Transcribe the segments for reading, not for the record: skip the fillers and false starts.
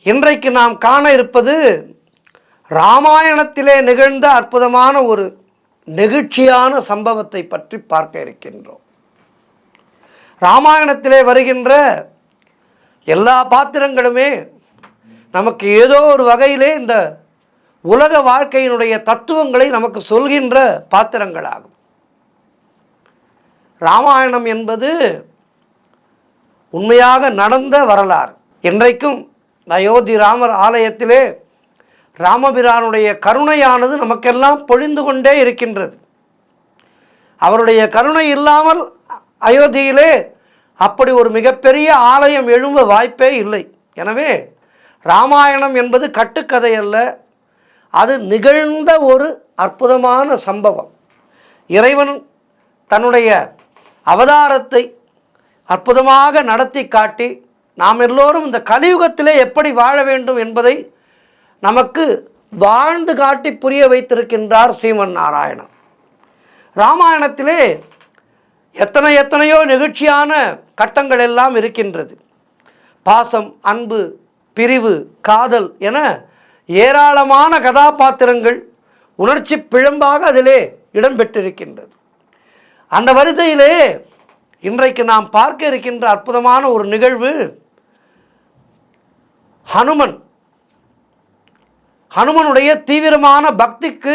இன்றைக்கு நாம் காண இருப்பது ராமாயணத்திலே நிகழ்ந்த அற்புதமான ஒரு நெகிழ்ச்சியான சம்பவத்தை பற்றி பார்க்க இருக்கின்றோம். ராமாயணத்திலே வருகின்ற எல்லா பாத்திரங்களுமே நமக்கு ஏதோ ஒரு வகையிலே இந்த உலக வாழ்க்கையினுடைய தத்துவங்களை நமக்கு சொல்கின்ற பாத்திரங்களாகும். ராமாயணம் என்பது உண்மையாக நடந்த வரலாறு. இன்றைக்கும் அயோத்தி ராமர் ஆலயத்திலே ராமபிரானுடைய கருணையானது நமக்கெல்லாம் பொழிந்து கொண்டே இருக்கின்றது. அவருடைய கருணை இல்லாமல் அயோத்தியிலே அப்படி ஒரு மிகப்பெரிய ஆலயம் எழும்ப வாய்ப்பே இல்லை. எனவே ராமாயணம் என்பது கட்டுக்கதை அல்ல, அது நிகழ்ந்த ஒரு அற்புதமான சம்பவம். இறைவன் தன்னுடைய அவதாரத்தை அற்புதமாக நடத்தி காட்டி நாம் எல்லோரும் இந்த கலியுகத்திலே எப்படி வாழ வேண்டும் என்பதை நமக்கு வாழ்ந்து காட்டி புரிய வைத்திருக்கின்றார் ஸ்ரீமன் நாராயணன். ராமாயணத்திலே எத்தனையோ நெகிழ்ச்சியான கட்டங்கள் எல்லாம் இருக்கின்றது. பாசம், அன்பு, பிரிவு, காதல் என ஏராளமான கதாபாத்திரங்கள் உணர்ச்சி பிழம்பாக அதிலே இடம்பெற்றிருக்கின்றது. அந்த வரிசையிலே இன்றைக்கு நாம் பார்க்க இருக்கின்ற அற்புதமான ஒரு நிகழ்வு ஹனுமனுடைய தீவிரமான பக்திக்கு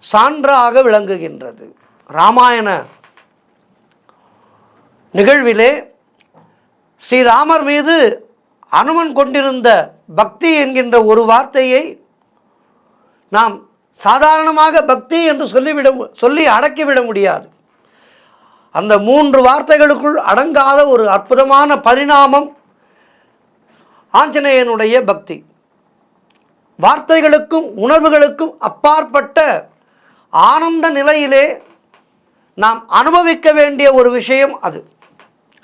சான்றாக விளங்குகின்றது. ராமாயண நிகழ்விலே ஸ்ரீராமர் மீது அனுமன் கொண்டிருந்த பக்தி என்கின்ற ஒரு வார்த்தையை நாம் சாதாரணமாக பக்தி என்று சொல்லி அடக்கிவிட முடியாது. அந்த 3 வார்த்தைகளுக்குள் அடங்காத ஒரு அற்புதமான பரிணாமம் ஆஞ்சநேயனுடைய பக்தி. வார்த்தைகளுக்கும் உணர்வுகளுக்கும் அப்பாற்பட்ட ஆனந்த நிலையிலே நாம் அனுபவிக்க வேண்டிய ஒரு விஷயம் அது.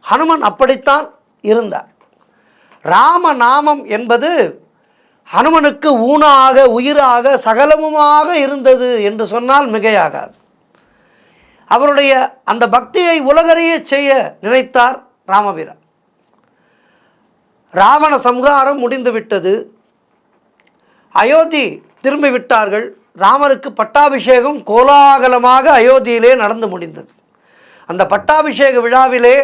ஹனுமன் அப்படித்தான் இருந்தார். ராமநாமம் என்பது ஹனுமனுக்கு ஊனாக, உயிராக, சகலமுமாக இருந்தது என்று சொன்னால் மிகையாகாது. அவருடைய அந்த பக்தியை உலகறிய செய்ய நினைத்தார் ராமபிரான். ராவண சம்ஹாரம் முடிந்துவிட்டது. அயோத்தி திரும்பிவிட்டார்கள். ராமருக்கு பட்டாபிஷேகம் கோலாகலமாக அயோத்தியிலே நடந்து முடிந்தது. அந்த பட்டாபிஷேக விழாவிலே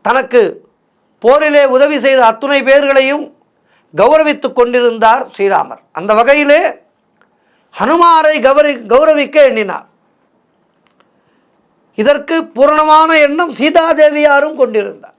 தனக்கு போரிலே உதவி செய்த அத்துணை பேர்களையும் கௌரவித்து கொண்டிருந்தார் ஸ்ரீராமர். அந்த வகையிலே ஹனுமாரை கௌரவிக்க எண்ணினார். இதற்கு பூரணமான எண்ணம் சீதாதேவியாரும் கொண்டிருந்தார்.